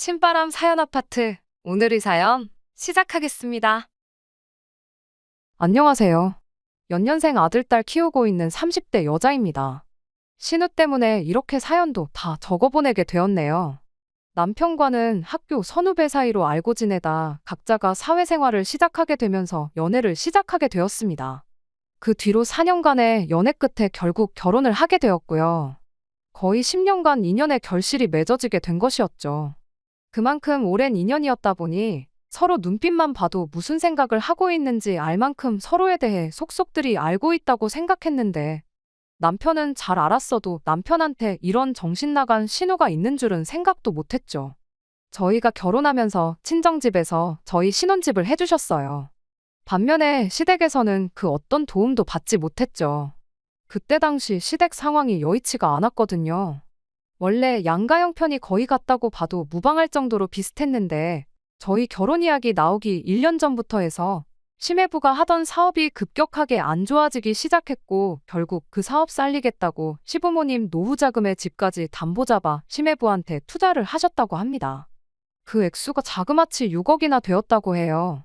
신바람 사연 아파트. 오늘의 사연 시작하겠습니다. 안녕하세요. 연년생 아들, 딸 키우고 있는 30대 여자입니다. 신우 때문에 이렇게 사연도 다 적어보내게 되었네요. 남편과는 학교 선후배 사이로 알고 지내다 각자가 사회생활을 시작하게 되면서 연애를 시작하게 되었습니다. 그 뒤로 4년간의 연애 끝에 결국 결혼을 하게 되었고요. 거의 10년간 인연의 결실이 맺어지게 된 것이었죠. 그만큼 오랜 인연이었다 보니 서로 눈빛만 봐도 무슨 생각을 하고 있는지 알 만큼 서로에 대해 속속들이 알고 있다고 생각했는데, 남편은 잘 알았어도 남편한테 이런 정신 나간 신호가 있는 줄은 생각도 못했죠. 저희가 결혼하면서 친정집에서 저희 신혼집을 해주셨어요. 반면에 시댁에서는 그 어떤 도움도 받지 못했죠. 그때 당시 시댁 상황이 여의치가 않았거든요. 원래 양가 형편이 거의 같다고 봐도 무방할 정도로 비슷했는데, 저희 결혼 이야기 나오기 1년 전부터 해서 시매부가 하던 사업이 급격하게 안 좋아지기 시작했고, 결국 그 사업 살리겠다고 시부모님 노후 자금의 집까지 담보 잡아 시매부한테 투자를 하셨다고 합니다. 그 액수가 자그마치 6억이나 되었다고 해요.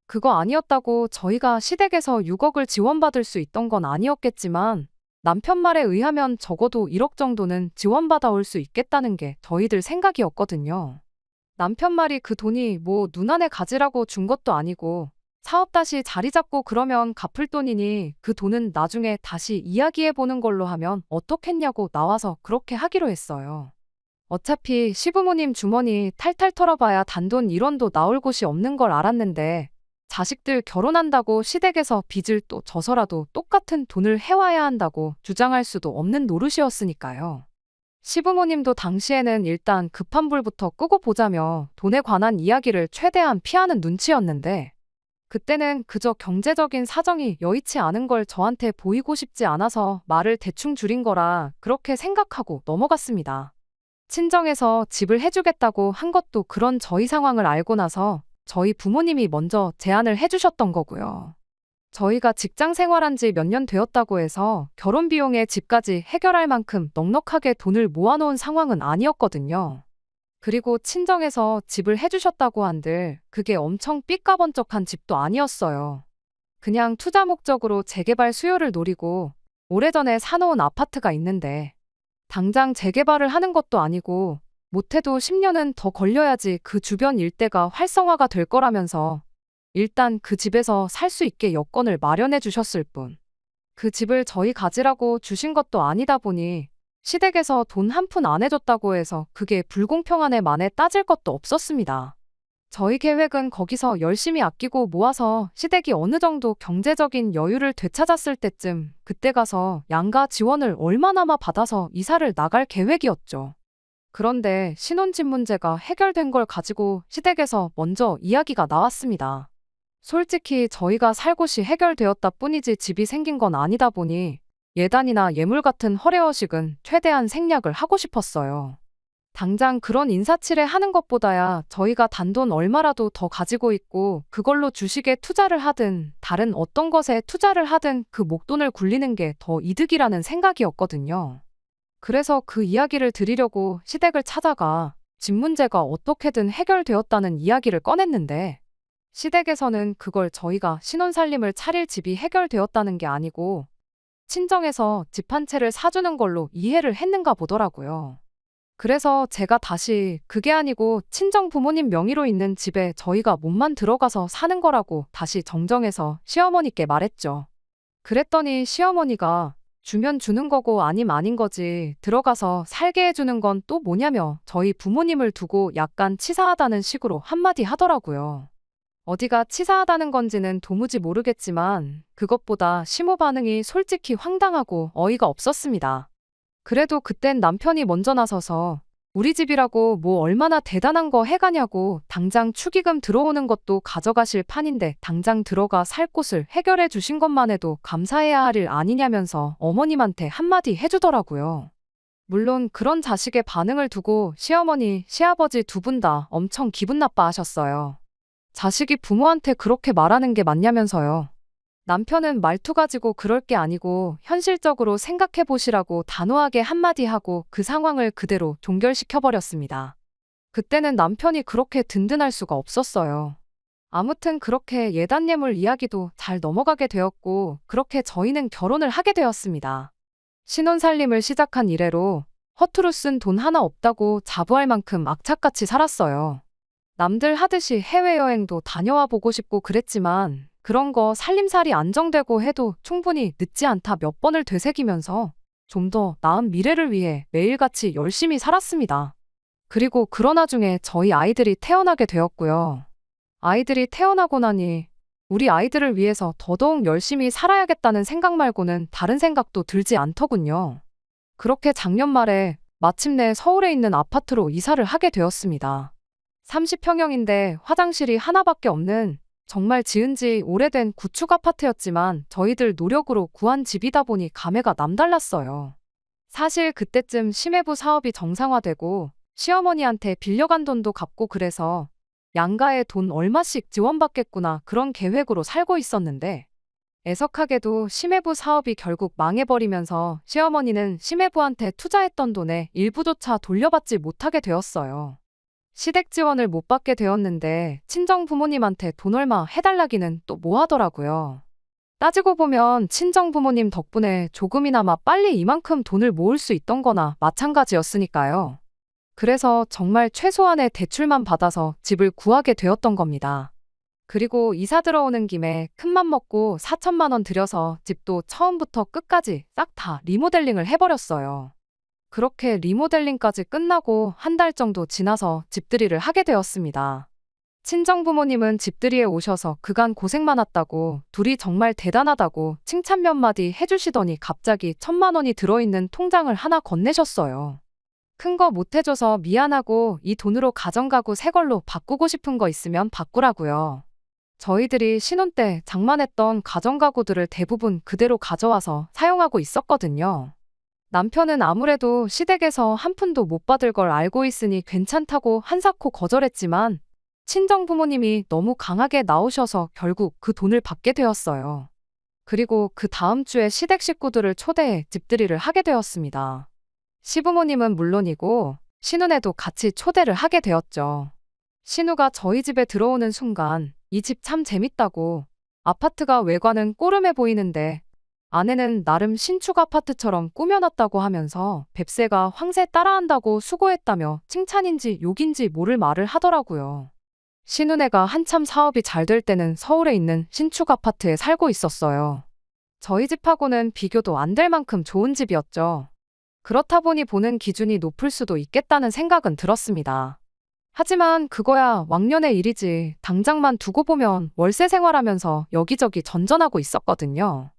그거 아니었다고 저희가 시댁에서 6억을 지원받을 수 있던 건 아니었겠지만, 남편 말에 의하면 적어도 1억 정도는 지원받아 올 수 있겠다는 게 저희들 생각이었거든요. 남편 말이 그 돈이 뭐 눈안에 가지라고 준 것도 아니고, 사업 다시 자리 잡고 그러면 갚을 돈이니 그 돈은 나중에 다시 이야기해보는 걸로 하면 어떻겠냐고 나와서 그렇게 하기로 했어요. 어차피 시부모님 주머니 탈탈 털어봐야 단돈 1원도 나올 곳이 없는 걸 알았는데, 자식들 결혼한다고 시댁에서 빚을 또 져서라도 똑같은 돈을 해와야 한다고 주장할 수도 없는 노릇이었으니까요. 시부모님도 당시에는 일단 급한 불부터 끄고 보자며 돈에 관한 이야기를 최대한 피하는 눈치였는데, 그때는 그저 경제적인 사정이 여의치 않은 걸 저한테 보이고 싶지 않아서 말을 대충 줄인 거라 그렇게 생각하고 넘어갔습니다. 친정에서 집을 해주겠다고 한 것도 그런 저희 상황을 알고 나서 저희 부모님이 먼저 제안을 해주셨던 거고요. 저희가 직장 생활한 지 몇 년 되었다고 해서 결혼 비용에 집까지 해결할 만큼 넉넉하게 돈을 모아놓은 상황은 아니었거든요. 그리고 친정에서 집을 해주셨다고 한들 그게 엄청 삐까번쩍한 집도 아니었어요. 그냥 투자 목적으로 재개발 수요를 노리고 오래전에 사놓은 아파트가 있는데, 당장 재개발을 하는 것도 아니고 못해도 10년은 더 걸려야지 그 주변 일대가 활성화가 될 거라면서 일단 그 집에서 살 수 있게 여건을 마련해 주셨을 뿐, 그 집을 저희 가지라고 주신 것도 아니다 보니 시댁에서 돈 한 푼 안 해줬다고 해서 그게 불공평하네 만에 따질 것도 없었습니다. 저희 계획은 거기서 열심히 아끼고 모아서 시댁이 어느 정도 경제적인 여유를 되찾았을 때쯤 그때 가서 양가 지원을 얼마나마 받아서 이사를 나갈 계획이었죠. 그런데 신혼집 문제가 해결된 걸 가지고 시댁에서 먼저 이야기가 나왔습니다. 솔직히 저희가 살 곳이 해결되었다 뿐이지 집이 생긴 건 아니다 보니 예단이나 예물 같은 허례허식은 최대한 생략을 하고 싶었어요. 당장 그런 인사치레 하는 것보다야 저희가 단돈 얼마라도 더 가지고 있고 그걸로 주식에 투자를 하든 다른 어떤 것에 투자를 하든 그 목돈을 굴리는 게 더 이득이라는 생각이었거든요. 그래서 그 이야기를 드리려고 시댁을 찾아가 집 문제가 어떻게든 해결되었다는 이야기를 꺼냈는데, 시댁에서는 그걸 저희가 신혼살림을 차릴 집이 해결되었다는 게 아니고 친정에서 집 한 채를 사주는 걸로 이해를 했는가 보더라고요. 그래서 제가 다시 그게 아니고 친정 부모님 명의로 있는 집에 저희가 몸만 들어가서 사는 거라고 다시 정정해서 시어머니께 말했죠. 그랬더니 시어머니가 주면 주는 거고 아님 아닌 거지 들어가서 살게 해주는 건 또 뭐냐며 저희 부모님을 두고 약간 치사하다는 식으로 한마디 하더라고요. 어디가 치사하다는 건지는 도무지 모르겠지만 그것보다 시모 반응이 솔직히 황당하고 어이가 없었습니다. 그래도 그땐 남편이 먼저 나서서 우리 집이라고 뭐 얼마나 대단한 거 해가냐고 당장 축의금 들어오는 것도 가져가실 판인데 당장 들어가 살 곳을 해결해 주신 것만 해도 감사해야 할 일 아니냐면서 어머님한테 한마디 해주더라고요. 물론 그런 자식의 반응을 두고 시어머니, 시아버지 두 분 다 엄청 기분 나빠하셨어요. 자식이 부모한테 그렇게 말하는 게 맞냐면서요. 남편은 말투 가지고 그럴 게 아니고 현실적으로 생각해 보시라고 단호하게 한마디 하고 그 상황을 그대로 종결시켜버렸습니다. 그때는 남편이 그렇게 든든할 수가 없었어요. 아무튼 그렇게 예단예물 이야기도 잘 넘어가게 되었고, 그렇게 저희는 결혼을 하게 되었습니다. 신혼살림을 시작한 이래로 허투루 쓴 돈 하나 없다고 자부할 만큼 악착같이 살았어요. 남들 하듯이 해외여행도 다녀와 보고 싶고 그랬지만 그런 거 살림살이 안정되고 해도 충분히 늦지 않다 몇 번을 되새기면서 좀 더 나은 미래를 위해 매일같이 열심히 살았습니다. 그리고 그런 와중에 저희 아이들이 태어나게 되었고요. 아이들이 태어나고 나니 우리 아이들을 위해서 더더욱 열심히 살아야겠다는 생각 말고는 다른 생각도 들지 않더군요. 그렇게 작년 말에 마침내 서울에 있는 아파트로 이사를 하게 되었습니다. 30평형인데 화장실이 하나밖에 없는 정말 지은 지 오래된 구축 아파트였지만 저희들 노력으로 구한 집이다 보니 감회가 남달랐어요. 사실 그때쯤 심해부 사업이 정상화되고 시어머니한테 빌려간 돈도 갚고 그래서 양가에 돈 얼마씩 지원받겠구나 그런 계획으로 살고 있었는데 애석하게도 심해부 사업이 결국 망해버리면서 시어머니는 심해부한테 투자했던 돈의 일부조차 돌려받지 못하게 되었어요. 시댁 지원을 못 받게 되었는데 친정 부모님한테 돈 얼마 해달라기는 또 뭐 하더라고요. 따지고 보면 친정 부모님 덕분에 조금이나마 빨리 이만큼 돈을 모을 수 있던 거나 마찬가지였으니까요. 그래서 정말 최소한의 대출만 받아서 집을 구하게 되었던 겁니다. 그리고 이사 들어오는 김에 큰맘 먹고 4천만 원 들여서 집도 처음부터 끝까지 싹 다 리모델링을 해버렸어요. 그렇게 리모델링까지 끝나고 한 달 정도 지나서 집들이를 하게 되었습니다. 친정부모님은 집들이에 오셔서 그간 고생 많았다고 둘이 정말 대단하다고 칭찬 몇 마디 해주시더니 갑자기 1,000만 원이 들어있는 통장을 하나 건네셨어요. 큰 거 못 해줘서 미안하고 이 돈으로 가정가구 새 걸로 바꾸고 싶은 거 있으면 바꾸라고요. 저희들이 신혼 때 장만했던 가정가구들을 대부분 그대로 가져와서 사용하고 있었거든요. 남편은 아무래도 시댁에서 한 푼도 못 받을 걸 알고 있으니 괜찮다고 한사코 거절했지만 친정 부모님이 너무 강하게 나오셔서 결국 그 돈을 받게 되었어요. 그리고 그 다음 주에 시댁 식구들을 초대해 집들이를 하게 되었습니다. 시부모님은 물론이고 신우네도 같이 초대를 하게 되었죠. 신우가 저희 집에 들어오는 순간 이 집 참 재밌다고, 아파트가 외관은 꼬름해 보이는데 아내는 나름 신축 아파트처럼 꾸며놨다고 하면서 뱁새가 황새 따라한다고 수고했다며 칭찬인지 욕인지 모를 말을 하더라고요. 신우네가 한참 사업이 잘 될 때는 서울에 있는 신축 아파트에 살고 있었어요. 저희 집하고는 비교도 안 될 만큼 좋은 집이었죠. 그렇다 보니 보는 기준이 높을 수도 있겠다는 생각은 들었습니다. 하지만 그거야 왕년의 일이지 당장만 두고 보면 월세 생활하면서 여기저기 전전하고 있었거든요.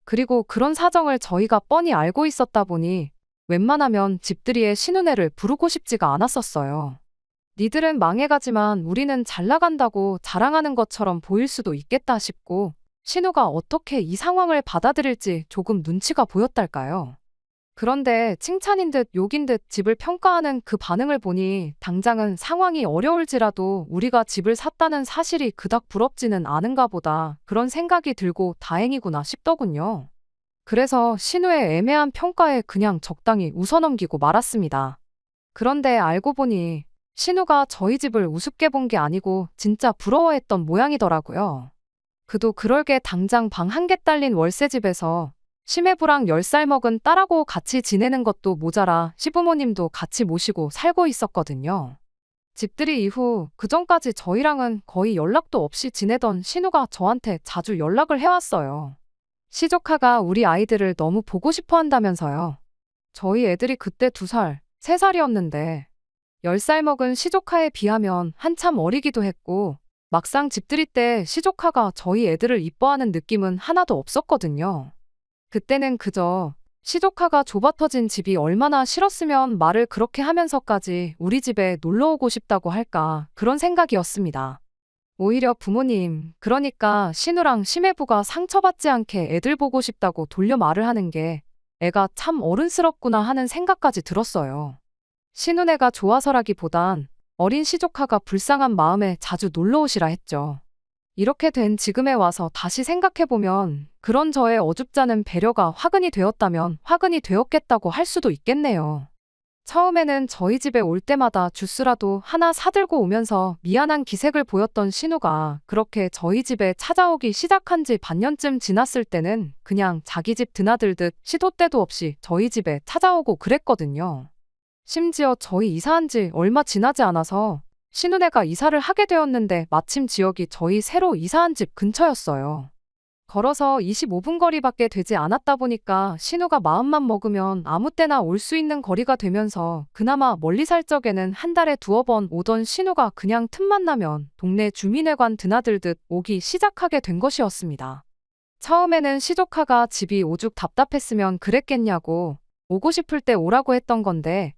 그리고 그런 사정을 저희가 뻔히 알고 있었다 보니 웬만하면 집들이에 신우네를 부르고 싶지가 않았었어요. 니들은 망해가지만 우리는 잘 나간다고 자랑하는 것처럼 보일 수도 있겠다 싶고 신우가 어떻게 이 상황을 받아들일지 조금 눈치가 보였달까요. 그런데 칭찬인 듯 욕인 듯 집을 평가하는 그 반응을 보니 당장은 상황이 어려울지라도 우리가 집을 샀다는 사실이 그닥 부럽지는 않은가 보다 그런 생각이 들고 다행이구나 싶더군요. 그래서 신우의 애매한 평가에 그냥 적당히 웃어넘기고 말았습니다. 그런데 알고 보니 신우가 저희 집을 우습게 본 게 아니고 진짜 부러워했던 모양이더라고요. 그도 그럴게 당장 방 한 개 딸린 월세집에서 심해부랑 10살 먹은 딸하고 같이 지내는 것도 모자라 시부모님도 같이 모시고 살고 있었거든요. 집들이 이후 그전까지 저희랑은 거의 연락도 없이 지내던 신우가 저한테 자주 연락을 해왔어요. 시조카가 우리 아이들을 너무 보고 싶어 한다면서요. 저희 애들이 그때 2살, 3살이었는데 10살 먹은 시조카에 비하면 한참 어리기도 했고 막상 집들이 때 시조카가 저희 애들을 이뻐하는 느낌은 하나도 없었거든요. 그때는 그저 시조카가 좁아터진 집이 얼마나 싫었으면 말을 그렇게 하면서까지 우리 집에 놀러 오고 싶다고 할까 그런 생각이었습니다. 오히려 부모님, 그러니까 신우랑 심해부가 상처받지 않게 애들 보고 싶다고 돌려 말을 하는 게 애가 참 어른스럽구나 하는 생각까지 들었어요. 신우네가 좋아서라기보단 어린 시조카가 불쌍한 마음에 자주 놀러 오시라 했죠. 이렇게 된 지금에 와서 다시 생각해보면 그런 저의 어줍잖은 배려가 화근이 되었다면 화근이 되었겠다고 할 수도 있겠네요. 처음에는 저희 집에 올 때마다 주스라도 하나 사들고 오면서 미안한 기색을 보였던 신우가 그렇게 저희 집에 찾아오기 시작한 지 반년쯤 지났을 때는 그냥 자기 집 드나들듯 시도 때도 없이 저희 집에 찾아오고 그랬거든요. 심지어 저희 이사한 지 얼마 지나지 않아서 신우네가 이사를 하게 되었는데 마침 지역이 저희 새로 이사한 집 근처였어요. 걸어서 25분 거리밖에 되지 않았다 보니까 신우가 마음만 먹으면 아무 때나 올 수 있는 거리가 되면서 그나마 멀리 살 적에는 한 달에 두어 번 오던 신우가 그냥 틈만 나면 동네 주민회관 드나들듯 오기 시작하게 된 것이었습니다. 처음에는 시조카가 집이 오죽 답답했으면 그랬겠냐고 오고 싶을 때 오라고 했던 건데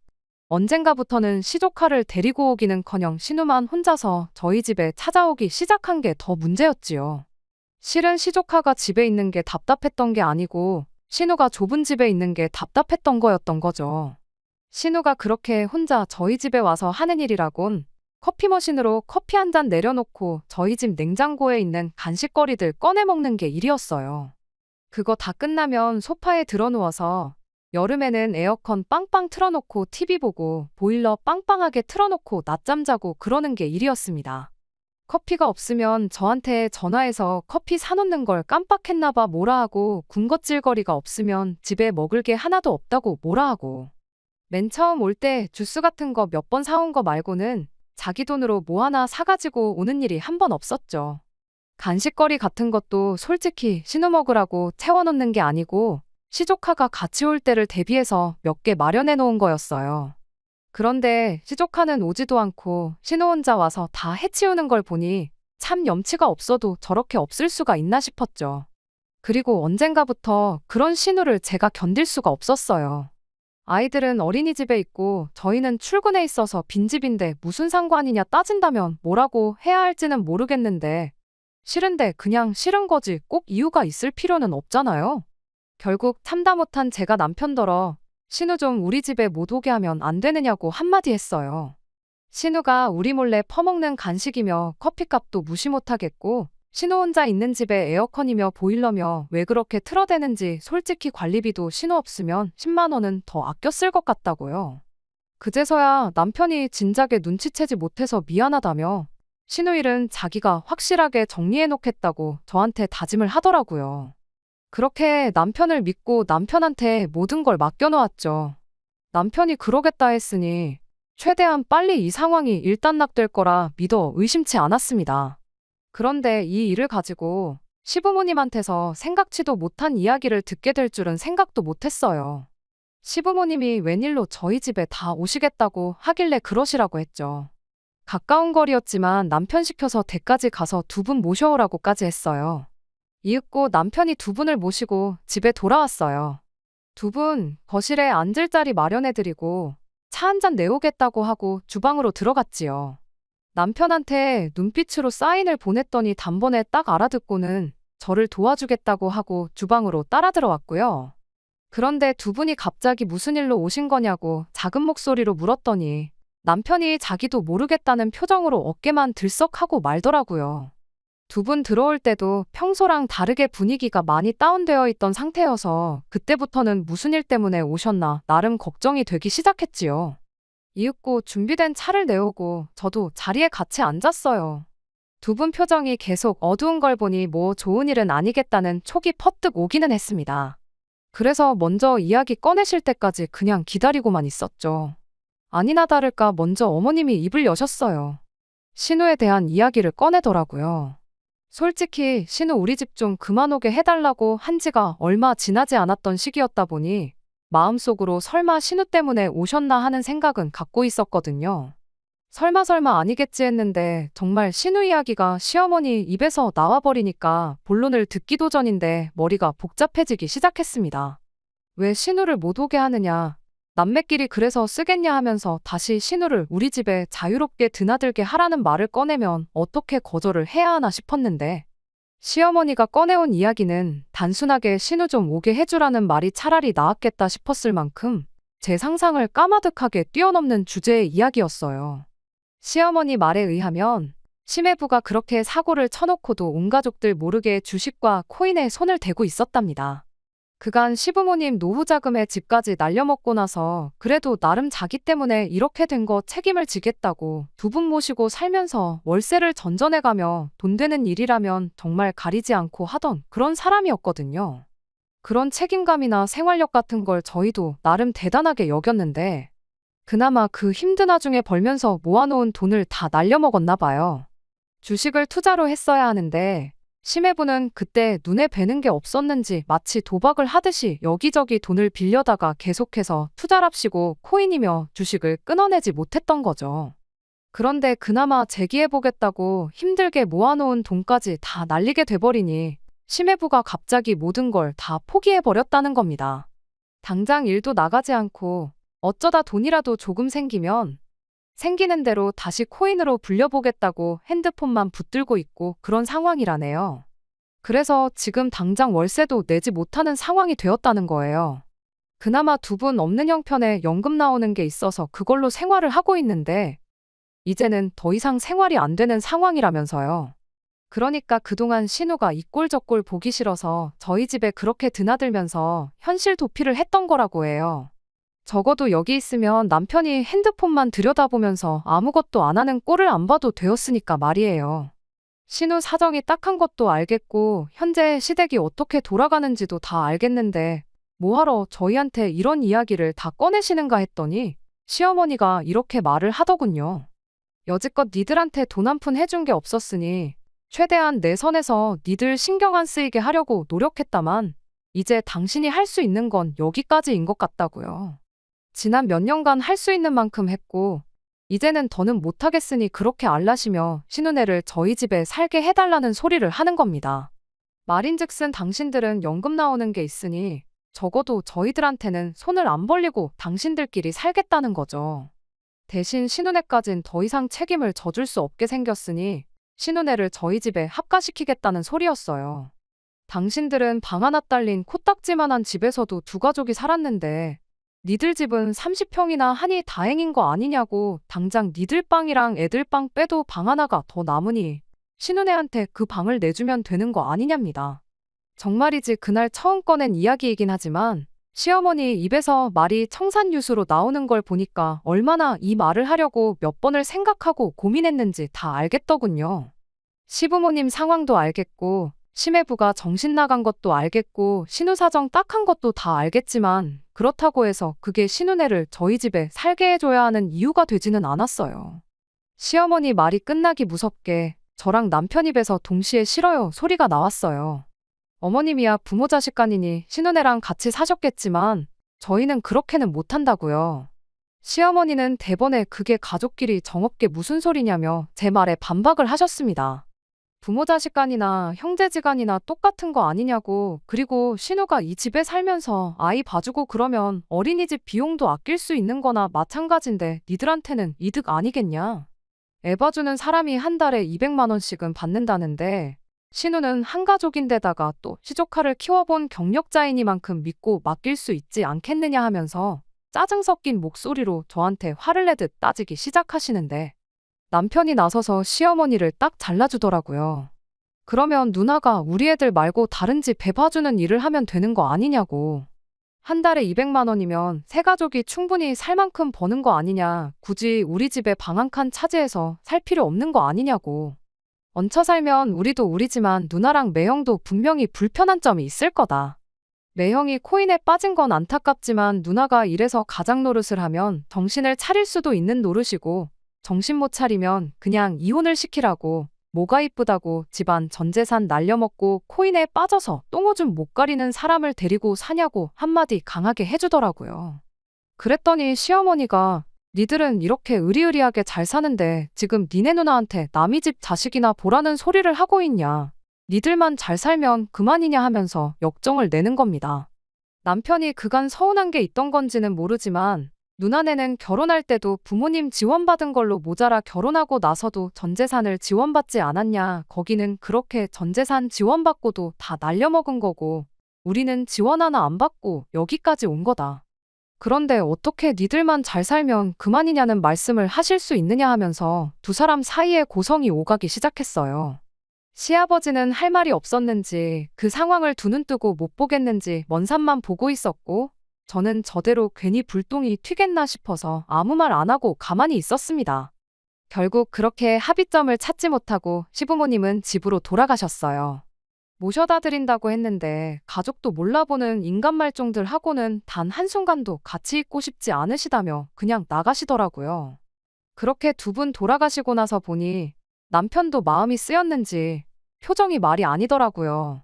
언젠가부터는 시조카를 데리고 오기는커녕 신우만 혼자서 저희 집에 찾아오기 시작한 게 더 문제였지요. 실은 시조카가 집에 있는 게 답답했던 게 아니고 신우가 좁은 집에 있는 게 답답했던 거였던 거죠. 신우가 그렇게 혼자 저희 집에 와서 하는 일이라곤 커피 머신으로 커피 한 잔 내려놓고 저희 집 냉장고에 있는 간식거리들 꺼내 먹는 게 일이었어요. 그거 다 끝나면 소파에 들어 누워서 여름에는 에어컨 빵빵 틀어놓고 TV 보고 보일러 빵빵하게 틀어놓고 낮잠 자고 그러는 게 일이었습니다. 커피가 없으면 저한테 전화해서 커피 사놓는 걸 깜빡했나봐 뭐라 하고 군것질거리가 없으면 집에 먹을 게 하나도 없다고 뭐라 하고 맨 처음 올 때 주스 같은 거 몇 번 사온 거 말고는 자기 돈으로 뭐 하나 사가지고 오는 일이 한 번 없었죠. 간식거리 같은 것도 솔직히 신우 먹으라고 채워놓는 게 아니고 시조카가 같이 올 때를 대비해서 몇 개 마련해 놓은 거였어요. 그런데 시조카는 오지도 않고 신우 혼자 와서 다 해치우는 걸 보니 참 염치가 없어도 저렇게 없을 수가 있나 싶었죠. 그리고 언젠가부터 그런 신우를 제가 견딜 수가 없었어요. 아이들은 어린이집에 있고 저희는 출근해 있어서 빈집인데 무슨 상관이냐 따진다면 뭐라고 해야 할지는 모르겠는데 싫은데 그냥 싫은 거지 꼭 이유가 있을 필요는 없잖아요. 결국 참다 못한 제가 남편더러 신우 좀 우리 집에 못 오게 하면 안 되느냐고 한마디 했어요. 신우가 우리 몰래 퍼먹는 간식이며 커피값도 무시 못하겠고 신우 혼자 있는 집에 에어컨이며 보일러며 왜 그렇게 틀어대는지 솔직히 관리비도 신우 없으면 10만 원은 더 아껴 쓸 것 같다고요. 그제서야 남편이 진작에 눈치채지 못해서 미안하다며 신우 일은 자기가 확실하게 정리해 놓겠다고 저한테 다짐을 하더라고요. 그렇게 남편을 믿고 남편한테 모든 걸 맡겨놓았죠. 남편이 그러겠다 했으니 최대한 빨리 이 상황이 일단락될 거라 믿어 의심치 않았습니다. 그런데 이 일을 가지고 시부모님한테서 생각지도 못한 이야기를 듣게 될 줄은 생각도 못했어요. 시부모님이 웬일로 저희 집에 다 오시겠다고 하길래 그러시라고 했죠. 가까운 거리였지만 남편 시켜서 댁까지 가서 두 분 모셔오라고까지 했어요. 이윽고 남편이 두 분을 모시고 집에 돌아왔어요. 두 분 거실에 앉을 자리 마련해드리고 차 한 잔 내오겠다고 하고 주방으로 들어갔지요. 남편한테 눈빛으로 사인을 보냈더니 단번에 딱 알아듣고는 저를 도와주겠다고 하고 주방으로 따라 들어왔고요. 그런데 두 분이 갑자기 무슨 일로 오신 거냐고 작은 목소리로 물었더니 남편이 자기도 모르겠다는 표정으로 어깨만 들썩하고 말더라고요. 두 분 들어올 때도 평소랑 다르게 분위기가 많이 다운되어 있던 상태여서 그때부터는 무슨 일 때문에 오셨나 나름 걱정이 되기 시작했지요. 이윽고 준비된 차를 내오고 저도 자리에 같이 앉았어요. 두 분 표정이 계속 어두운 걸 보니 뭐 좋은 일은 아니겠다는 촉이 퍼뜩 오기는 했습니다. 그래서 먼저 이야기 꺼내실 때까지 그냥 기다리고만 있었죠. 아니나 다를까 먼저 어머님이 입을 여셨어요. 신우에 대한 이야기를 꺼내더라고요. 솔직히 신우 우리 집 좀 그만 오게 해달라고 한 지가 얼마 지나지 않았던 시기였다 보니 마음속으로 설마 신우 때문에 오셨나 하는 생각은 갖고 있었거든요. 설마 아니겠지 했는데 정말 신우 이야기가 시어머니 입에서 나와버리니까 본론을 듣기도 전인데 머리가 복잡해지기 시작했습니다. 왜 신우를 못 오게 하느냐, 남매끼리 그래서 쓰겠냐 하면서 다시 신우를 우리 집에 자유롭게 드나들게 하라는 말을 꺼내면 어떻게 거절을 해야 하나 싶었는데 시어머니가 꺼내온 이야기는 단순하게 신우 좀 오게 해주라는 말이 차라리 나았겠다 싶었을 만큼 제 상상을 까마득하게 뛰어넘는 주제의 이야기였어요. 시어머니 말에 의하면 심해부가 그렇게 사고를 쳐놓고도 온 가족들 모르게 주식과 코인에 손을 대고 있었답니다. 그간 시부모님 노후 자금에 집까지 날려먹고 나서 그래도 나름 자기 때문에 이렇게 된 거 책임을 지겠다고 두 분 모시고 살면서 월세를 전전해가며 돈 되는 일이라면 정말 가리지 않고 하던 그런 사람이었거든요. 그런 책임감이나 생활력 같은 걸 저희도 나름 대단하게 여겼는데 그나마 그 힘든 와중에 벌면서 모아놓은 돈을 다 날려먹었나 봐요. 주식을 투자로 했어야 하는데 심해부는 그때 눈에 뵈는 게 없었는지 마치 도박을 하듯이 여기저기 돈을 빌려다가 계속해서 투자랍시고 코인이며 주식을 끊어내지 못했던 거죠. 그런데 그나마 재기해보겠다고 힘들게 모아놓은 돈까지 다 날리게 돼버리니 심해부가 갑자기 모든 걸 다 포기해버렸다는 겁니다. 당장 일도 나가지 않고 어쩌다 돈이라도 조금 생기면 생기는 대로 다시 코인으로 불려보겠다고 핸드폰만 붙들고 있고 그런 상황이라네요. 그래서 지금 당장 월세도 내지 못하는 상황이 되었다는 거예요. 그나마 두 분 없는 형편에 연금 나오는 게 있어서 그걸로 생활을 하고 있는데 이제는 더 이상 생활이 안 되는 상황이라면서요. 그러니까 그동안 신우가 이 꼴 저 꼴 보기 싫어서 저희 집에 그렇게 드나들면서 현실 도피를 했던 거라고 해요. 적어도 여기 있으면 남편이 핸드폰만 들여다보면서 아무것도 안 하는 꼴을 안 봐도 되었으니까 말이에요. 신우 사정이 딱한 것도 알겠고 현재 시댁이 어떻게 돌아가는지도 다 알겠는데 뭐하러 저희한테 이런 이야기를 다 꺼내시는가 했더니 시어머니가 이렇게 말을 하더군요. 여지껏 니들한테 돈 한 푼 해준 게 없었으니 최대한 내 선에서 니들 신경 안 쓰이게 하려고 노력했다만 이제 당신이 할 수 있는 건 여기까지인 것 같다고요. 지난 몇 년간 할 수 있는 만큼 했고 이제는 더는 못하겠으니 그렇게 알라시며 신우네를 저희 집에 살게 해달라는 소리를 하는 겁니다. 말인즉슨 당신들은 연금 나오는 게 있으니 적어도 저희들한테는 손을 안 벌리고 당신들끼리 살겠다는 거죠. 대신 신우네까진 더 이상 책임을 져줄 수 없게 생겼으니 신우네를 저희 집에 합가시키겠다는 소리였어요. 당신들은 방 하나 딸린 코딱지만한 집에서도 두 가족이 살았는데 니들 집은 30평이나 하니 다행인 거 아니냐고 당장 니들 방이랑 애들 방 빼도 방 하나가 더 남으니 신우네한테 그 방을 내주면 되는 거 아니냐입니다. 정말이지 그날 처음 꺼낸 이야기이긴 하지만 시어머니 입에서 말이 청산유수로 나오는 걸 보니까 얼마나 이 말을 하려고 몇 번을 생각하고 고민했는지 다 알겠더군요. 시부모님 상황도 알겠고 심해부가 정신 나간 것도 알겠고 신우 사정 딱한 것도 다 알겠지만 그렇다고 해서 그게 신우네를 저희 집에 살게 해줘야 하는 이유가 되지는 않았어요. 시어머니 말이 끝나기 무섭게 저랑 남편 입에서 동시에 싫어요 소리가 나왔어요. 어머님이야 부모 자식 간이니 신우네랑 같이 사셨겠지만 저희는 그렇게는 못한다고요. 시어머니는 대번에 그게 가족끼리 정없게 무슨 소리냐며 제 말에 반박을 하셨습니다. 부모 자식간이나 형제지간이나 똑같은 거 아니냐고. 그리고 신우가 이 집에 살면서 아이 봐주고 그러면 어린이집 비용도 아낄 수 있는 거나 마찬가지인데 니들한테는 이득 아니겠냐. 애 봐주는 사람이 한 달에 200만 원씩은 받는다는데 신우는 한 가족인데다가 또 시조카를 키워본 경력자이니만큼 믿고 맡길 수 있지 않겠느냐 하면서 짜증 섞인 목소리로 저한테 화를 내듯 따지기 시작하시는데 남편이 나서서 시어머니를 딱 잘라주더라고요. 그러면 누나가 우리 애들 말고 다른 집 배 봐주는 일을 하면 되는 거 아니냐고. 한 달에 200만 원이면 세 가족이 충분히 살 만큼 버는 거 아니냐. 굳이 우리 집에 방 한 칸 차지해서 살 필요 없는 거 아니냐고. 얹혀 살면 우리도 우리지만 누나랑 매형도 분명히 불편한 점이 있을 거다. 매형이 코인에 빠진 건 안타깝지만 누나가 이래서 가장 노릇을 하면 정신을 차릴 수도 있는 노릇이고 정신 못 차리면 그냥 이혼을 시키라고. 뭐가 이쁘다고 집안 전 재산 날려먹고 코인에 빠져서 똥오줌 못 가리는 사람을 데리고 사냐고 한마디 강하게 해주더라고요. 그랬더니 시어머니가 니들은 이렇게 의리의리하게 잘 사는데 지금 니네 누나한테 남의 집 자식이나 보라는 소리를 하고 있냐. 니들만 잘 살면 그만이냐 하면서 역정을 내는 겁니다. 남편이 그간 서운한 게 있던 건지는 모르지만 누나네는 결혼할 때도 부모님 지원받은 걸로 모자라 결혼하고 나서도 전재산을 지원받지 않았냐. 거기는 그렇게 전재산 지원받고도 다 날려먹은 거고 우리는 지원 하나 안 받고 여기까지 온 거다. 그런데 어떻게 니들만 잘 살면 그만이냐는 말씀을 하실 수 있느냐 하면서 두 사람 사이에 고성이 오가기 시작했어요. 시아버지는 할 말이 없었는지 그 상황을 두 눈 뜨고 못 보겠는지 먼 산만 보고 있었고 저는 저대로 괜히 불똥이 튀겠나 싶어서 아무 말 안 하고 가만히 있었습니다. 결국 그렇게 합의점을 찾지 못하고 시부모님은 집으로 돌아가셨어요. 모셔다 드린다고 했는데 가족도 몰라보는 인간 말종들 하고는 단 한순간도 같이 있고 싶지 않으시다며 그냥 나가시더라고요. 그렇게 두 분 돌아가시고 나서 보니 남편도 마음이 쓰였는지 표정이 말이 아니더라고요.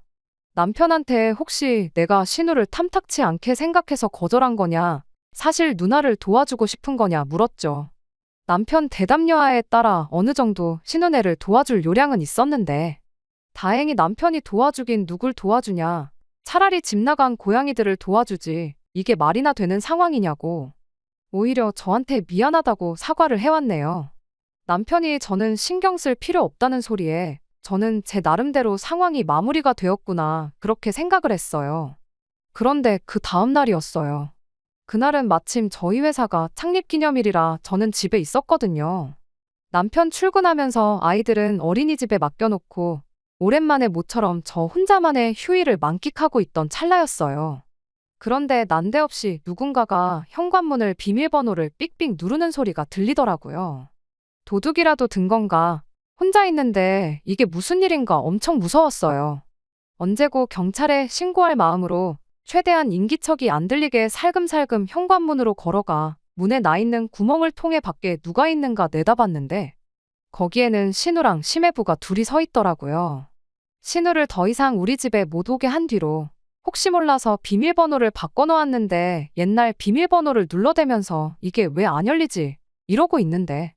남편한테 혹시 내가 신우를 탐탁치 않게 생각해서 거절한 거냐, 사실 누나를 도와주고 싶은 거냐 물었죠. 남편 대답 여하에 따라 어느 정도 신우네를 도와줄 요량은 있었는데 다행히 남편이 도와주긴 누굴 도와주냐, 차라리 집 나간 고양이들을 도와주지 이게 말이나 되는 상황이냐고 오히려 저한테 미안하다고 사과를 해왔네요. 남편이 저는 신경 쓸 필요 없다는 소리에 저는 제 나름대로 상황이 마무리가 되었구나 그렇게 생각을 했어요. 그런데 그 다음 날이었어요. 그날은 마침 저희 회사가 창립기념일이라 저는 집에 있었거든요. 남편 출근하면서 아이들은 어린이집에 맡겨놓고 오랜만에 모처럼 저 혼자만의 휴일을 만끽하고 있던 찰나였어요. 그런데 난데없이 누군가가 현관문을 비밀번호를 삑삑 누르는 소리가 들리더라고요. 도둑이라도 든 건가? 혼자 있는데 이게 무슨 일인가 엄청 무서웠어요. 언제고 경찰에 신고할 마음으로 최대한 인기척이 안 들리게 살금살금 현관문으로 걸어가 문에 나 있는 구멍을 통해 밖에 누가 있는가 내다봤는데 거기에는 신우랑 심해부가 둘이 서 있더라고요. 신우를 더 이상 우리 집에 못 오게 한 뒤로 혹시 몰라서 비밀번호를 바꿔놓았는데 옛날 비밀번호를 눌러대면서 이게 왜 안 열리지? 이러고 있는데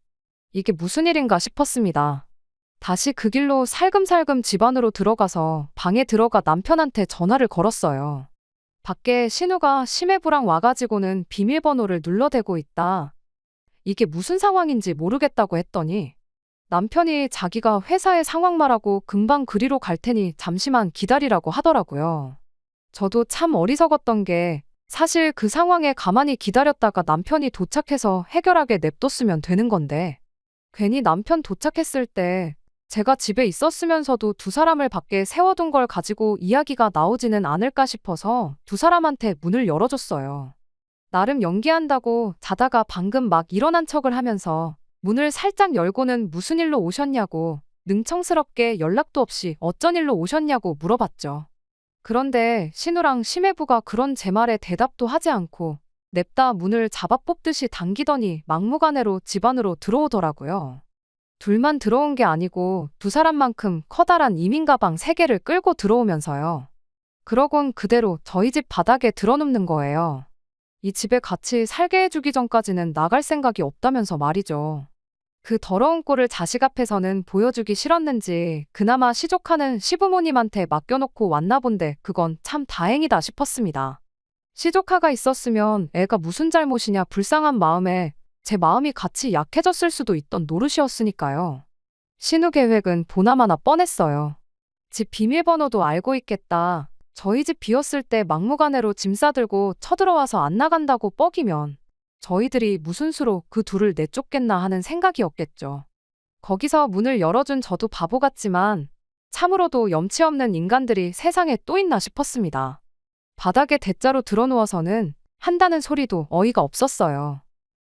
이게 무슨 일인가 싶었습니다. 다시 그 길로 살금살금 집 안으로 들어가서 방에 들어가 남편한테 전화를 걸었어요. 밖에 신우가 심해부랑 와가지고는 비밀번호를 눌러대고 있다. 이게 무슨 상황인지 모르겠다고 했더니 남편이 자기가 회사의 상황 말하고 금방 그리로 갈 테니 잠시만 기다리라고 하더라고요. 저도 참 어리석었던 게 사실 그 상황에 가만히 기다렸다가 남편이 도착해서 해결하게 냅뒀으면 되는 건데 괜히 남편 도착했을 때 제가 집에 있었으면서도 두 사람을 밖에 세워둔 걸 가지고 이야기가 나오지는 않을까 싶어서 두 사람한테 문을 열어줬어요. 나름 연기한다고 자다가 방금 막 일어난 척을 하면서 문을 살짝 열고는 무슨 일로 오셨냐고 능청스럽게 연락도 없이 어쩐 일로 오셨냐고 물어봤죠. 그런데 신우랑 심해부가 그런 제 말에 대답도 하지 않고 냅다 문을 잡아 뽑듯이 당기더니 막무가내로 집 안으로 들어오더라고요. 둘만 들어온 게 아니고 두 사람만큼 커다란 이민 가방 3개를 끌고 들어오면서요. 그러곤 그대로 저희 집 바닥에 드러눕는 거예요. 이 집에 같이 살게 해주기 전까지는 나갈 생각이 없다면서 말이죠. 그 더러운 꼴을 자식 앞에서는 보여주기 싫었는지 그나마 시족하는 시부모님한테 맡겨놓고 왔나 본데 그건 참 다행이다 싶었습니다. 시조카가 있었으면 애가 무슨 잘못이냐 불쌍한 마음에 제 마음이 같이 약해졌을 수도 있던 노릇이었으니까요. 신우 계획은 보나마나 뻔했어요. 집 비밀번호도 알고 있겠다. 저희 집 비었을 때 막무가내로 짐 싸들고 쳐들어와서 안 나간다고 뻐기면 저희들이 무슨 수로 그 둘을 내쫓겠나 하는 생각이었겠죠. 거기서 문을 열어준 저도 바보 같지만 참으로도 염치 없는 인간들이 세상에 또 있나 싶었습니다. 바닥에 대자로 드러누워서는 한다는 소리도 어이가 없었어요.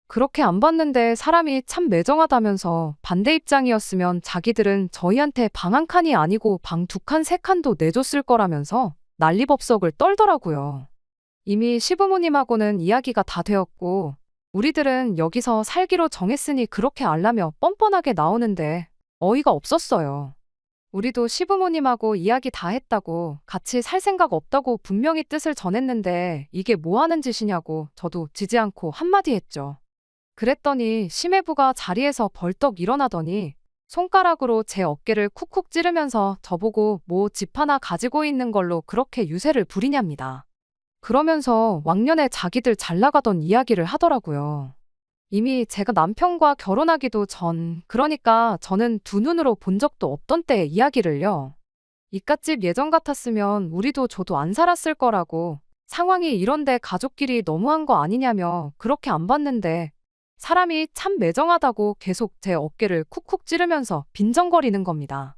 그렇게 안 봤는데 사람이 참 매정하다면서 반대 입장이었으면 자기들은 저희한테 방 한 칸이 아니고 방 2칸, 3칸도 내줬을 거라면서 난리법석을 떨더라고요. 이미 시부모님하고는 이야기가 다 되었고 우리들은 여기서 살기로 정했으니 그렇게 알라며 뻔뻔하게 나오는데 어이가 없었어요. 우리도 시부모님하고 이야기 다 했다고 같이 살 생각 없다고 분명히 뜻을 전했는데 이게 뭐 하는 짓이냐고 저도 지지 않고 한마디 했죠. 그랬더니 심해부가 자리에서 벌떡 일어나더니 손가락으로 제 어깨를 쿡쿡 찌르면서 저보고 뭐 집 하나 가지고 있는 걸로 그렇게 유세를 부리냐입니다. 그러면서 왕년에 자기들 잘 나가던 이야기를 하더라고요. 이미 제가 남편과 결혼하기도 전, 그러니까 저는 두 눈으로 본 적도 없던 때의 이야기를요. 이깟집 예전 같았으면 우리도 저도 안 살았을 거라고 상황이 이런데 가족끼리 너무한 거 아니냐며 그렇게 안 봤는데 사람이 참 매정하다고 계속 제 어깨를 쿡쿡 찌르면서 빈정거리는 겁니다.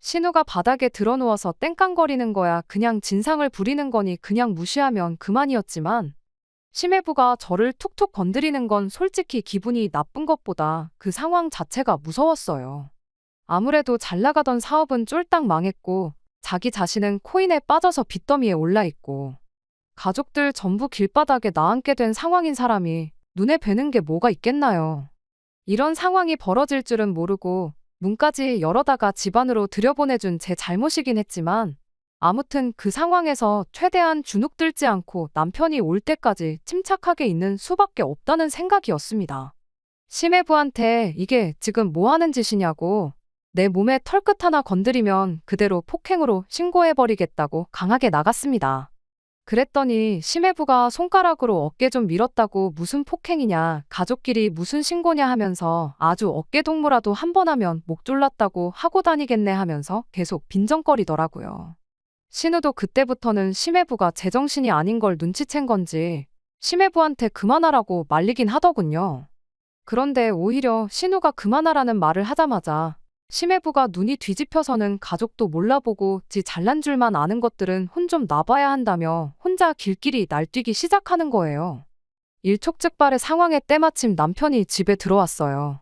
신우가 바닥에 드러누워서 땡깡거리는 거야 그냥 진상을 부리는 거니 그냥 무시하면 그만이었지만 심해부가 저를 툭툭 건드리는 건 솔직히 기분이 나쁜 것보다 그 상황 자체가 무서웠어요. 아무래도 잘 나가던 사업은 쫄딱 망했고 자기 자신은 코인에 빠져서 빚더미에 올라있고 가족들 전부 길바닥에 나앉게 된 상황인 사람이 눈에 뵈는 게 뭐가 있겠나요. 이런 상황이 벌어질 줄은 모르고 문까지 열어다가 집안으로 들여보내준 제 잘못이긴 했지만 아무튼 그 상황에서 최대한 주눅들지 않고 남편이 올 때까지 침착하게 있는 수밖에 없다는 생각이었습니다. 심해부한테 이게 지금 뭐 하는 짓이냐고 내 몸에 털끝 하나 건드리면 그대로 폭행으로 신고해버리겠다고 강하게 나갔습니다. 그랬더니 심해부가 손가락으로 어깨 좀 밀었다고 무슨 폭행이냐, 가족끼리 무슨 신고냐 하면서 아주 어깨 동무라도 한 번 하면 목 졸랐다고 하고 다니겠네 하면서 계속 빈정거리더라고요. 신우도 그때부터는 심해부가 제정신이 아닌 걸 눈치챈 건지 심해부한테 그만하라고 말리긴 하더군요. 그런데 오히려 신우가 그만하라는 말을 하자마자 심해부가 눈이 뒤집혀서는 가족도 몰라보고 지 잘난 줄만 아는 것들은 혼 좀 놔봐야 한다며 혼자 길길이 날뛰기 시작하는 거예요. 일촉즉발의 상황에 때마침 남편이 집에 들어왔어요.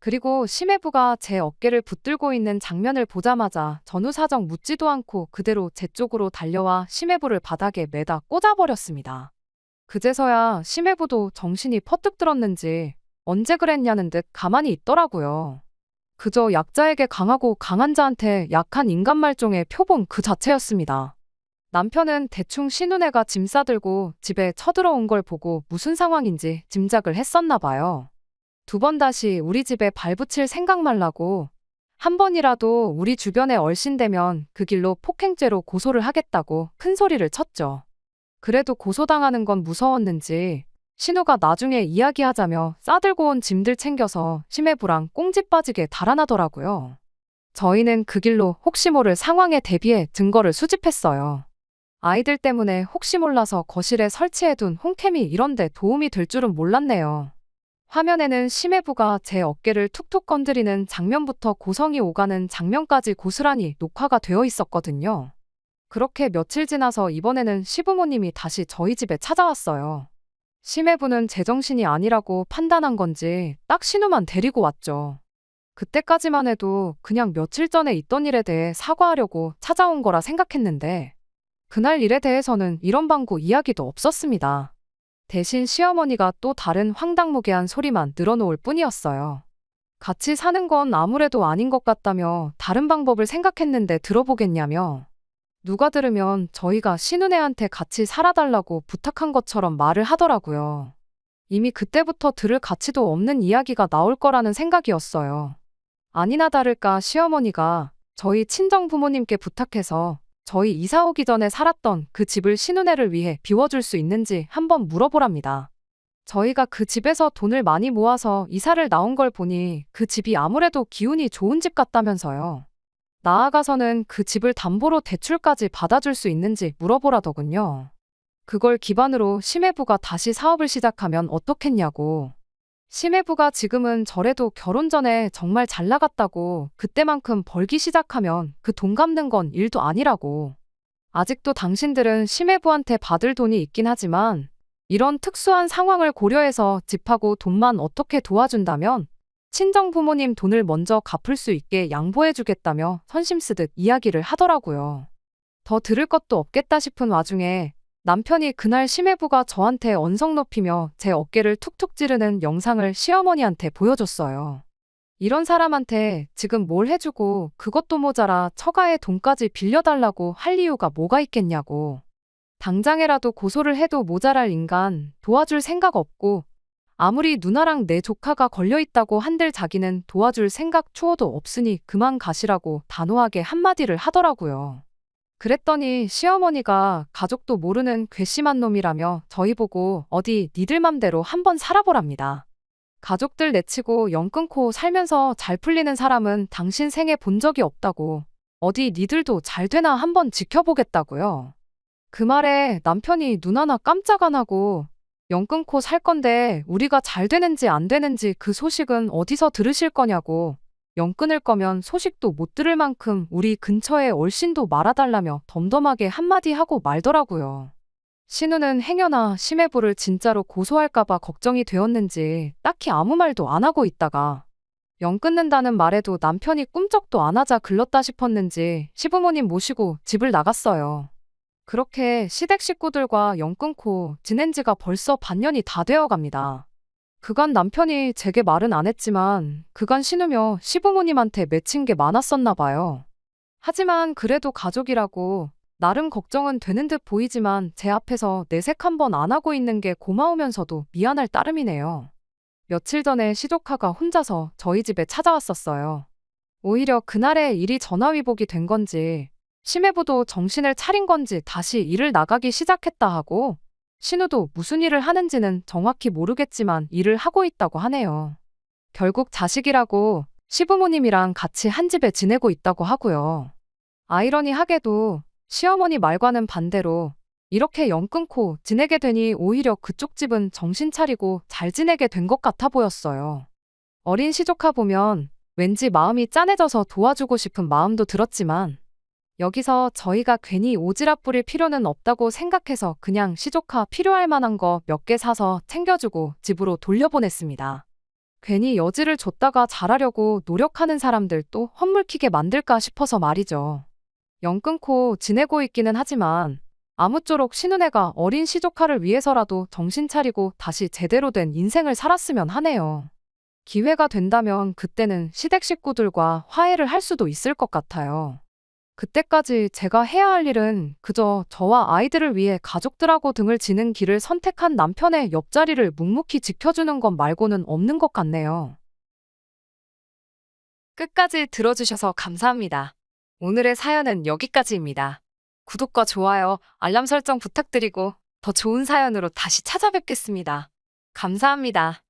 그리고 심해부가 제 어깨를 붙들고 있는 장면을 보자마자 전후사정 묻지도 않고 그대로 제 쪽으로 달려와 심해부를 바닥에 매다 꽂아버렸습니다. 그제서야 심해부도 정신이 퍼뜩 들었는지 언제 그랬냐는 듯 가만히 있더라고요. 그저 약자에게 강하고 강한 자한테 약한 인간 말종의 표본 그 자체였습니다. 남편은 대충 신우네가 짐 싸들고 집에 쳐들어온 걸 보고 무슨 상황인지 짐작을 했었나 봐요. 두 번 다시 우리 집에 발붙일 생각 말라고 한 번이라도 우리 주변에 얼씬되면 그 길로 폭행죄로 고소를 하겠다고 큰 소리를 쳤죠. 그래도 고소당하는 건 무서웠는지 신우가 나중에 이야기하자며 싸들고 온 짐들 챙겨서 심해부랑 꽁지 빠지게 달아나더라고요. 저희는 그 길로 혹시 모를 상황에 대비해 증거를 수집했어요. 아이들 때문에 혹시 몰라서 거실에 설치해둔 홈캠이 이런데 도움이 될 줄은 몰랐네요. 화면에는 심해부가 제 어깨를 툭툭 건드리는 장면부터 고성이 오가는 장면까지 고스란히 녹화가 되어 있었거든요. 그렇게 며칠 지나서 이번에는 시부모님이 다시 저희 집에 찾아왔어요. 심해부는 제정신이 아니라고 판단한 건지 딱 신우만 데리고 왔죠. 그때까지만 해도 그냥 며칠 전에 있던 일에 대해 사과하려고 찾아온 거라 생각했는데 그날 일에 대해서는 이런 방구 이야기도 없었습니다. 대신 시어머니가 또 다른 황당무계한 소리만 늘어놓을 뿐이었어요. 같이 사는 건 아무래도 아닌 것 같다며 다른 방법을 생각했는데 들어보겠냐며 누가 들으면 저희가 신우네한테 같이 살아달라고 부탁한 것처럼 말을 하더라고요. 이미 그때부터 들을 가치도 없는 이야기가 나올 거라는 생각이었어요. 아니나 다를까 시어머니가 저희 친정 부모님께 부탁해서 저희 이사 오기 전에 살았던 그 집을 신우네를 위해 비워줄 수 있는지 한번 물어보랍니다. 저희가 그 집에서 돈을 많이 모아서 이사를 나온 걸 보니 그 집이 아무래도 기운이 좋은 집 같다면서요. 나아가서는 그 집을 담보로 대출까지 받아줄 수 있는지 물어보라더군요. 그걸 기반으로 심해부가 다시 사업을 시작하면 어떻겠냐고. 심해부가 지금은 저래도 결혼 전에 정말 잘 나갔다고 그때만큼 벌기 시작하면 그 돈 갚는 건 일도 아니라고. 아직도 당신들은 심해부한테 받을 돈이 있긴 하지만 이런 특수한 상황을 고려해서 집하고 돈만 어떻게 도와준다면 친정 부모님 돈을 먼저 갚을 수 있게 양보해주겠다며 선심 쓰듯 이야기를 하더라고요. 더 들을 것도 없겠다 싶은 와중에 남편이 그날 심해부가 저한테 언성 높이며 제 어깨를 툭툭 찌르는 영상을 시어머니한테 보여줬어요. 이런 사람한테 지금 뭘 해주고 그것도 모자라 처가의 돈까지 빌려달라고 할 이유가 뭐가 있겠냐고. 당장에라도 고소를 해도 모자랄 인간 도와줄 생각 없고 아무리 누나랑 내 조카가 걸려있다고 한들 자기는 도와줄 생각 추호도 없으니 그만 가시라고 단호하게 한마디를 하더라고요. 그랬더니 시어머니가 가족도 모르는 괘씸한 놈이라며 저희 보고 어디 니들 맘대로 한번 살아보랍니다. 가족들 내치고 연 끊고 살면서 잘 풀리는 사람은 당신 생에 본 적이 없다고. 어디 니들도 잘 되나 한번 지켜보겠다고요. 그 말에 남편이 눈 하나 깜짝 안 하고 연 끊고 살 건데 우리가 잘 되는지 안 되는지 그 소식은 어디서 들으실 거냐고 영 끊을 거면 소식도 못 들을 만큼 우리 근처에 얼씬도 말아달라며 덤덤하게 한마디 하고 말더라고요. 신우는 행여나 심해부를 진짜로 고소할까봐 걱정이 되었는지 딱히 아무 말도 안 하고 있다가 영 끊는다는 말에도 남편이 꿈쩍도 안 하자 글렀다 싶었는지 시부모님 모시고 집을 나갔어요. 그렇게 시댁 식구들과 영 끊고 지낸 지가 벌써 반년이 다 되어 갑니다. 그간 남편이 제게 말은 안 했지만 그간 신우며 시부모님한테 맺힌 게 많았었나 봐요. 하지만 그래도 가족이라고 나름 걱정은 되는 듯 보이지만 제 앞에서 내색 한 번 안 하고 있는 게 고마우면서도 미안할 따름이네요. 며칠 전에 시조카가 혼자서 저희 집에 찾아왔었어요. 오히려 그날의 일이 전화위복이 된 건지 심해부도 정신을 차린 건지 다시 일을 나가기 시작했다 하고 신우도 무슨 일을 하는지는 정확히 모르겠지만 일을 하고 있다고 하네요. 결국 자식이라고 시부모님이랑 같이 한 집에 지내고 있다고 하고요. 아이러니하게도 시어머니 말과는 반대로 이렇게 영 끊고 지내게 되니 오히려 그쪽 집은 정신 차리고 잘 지내게 된 것 같아 보였어요. 어린 시조카 보면 왠지 마음이 짠해져서 도와주고 싶은 마음도 들었지만 여기서 저희가 괜히 오지랖 부릴 필요는 없다고 생각해서 그냥 시조카 필요할 만한 거 몇 개 사서 챙겨주고 집으로 돌려보냈습니다. 괜히 여지를 줬다가 잘하려고 노력하는 사람들 또 헛물키게 만들까 싶어서 말이죠. 영 끊고 지내고 있기는 하지만 아무쪼록 신우네가 어린 시조카를 위해서라도 정신 차리고 다시 제대로 된 인생을 살았으면 하네요. 기회가 된다면 그때는 시댁 식구들과 화해를 할 수도 있을 것 같아요. 그때까지 제가 해야 할 일은 그저 저와 아이들을 위해 가족들하고 등을 지는 길을 선택한 남편의 옆자리를 묵묵히 지켜주는 것 말고는 없는 것 같네요. 끝까지 들어주셔서 감사합니다. 오늘의 사연은 여기까지입니다. 구독과 좋아요, 알람 설정 부탁드리고 더 좋은 사연으로 다시 찾아뵙겠습니다. 감사합니다.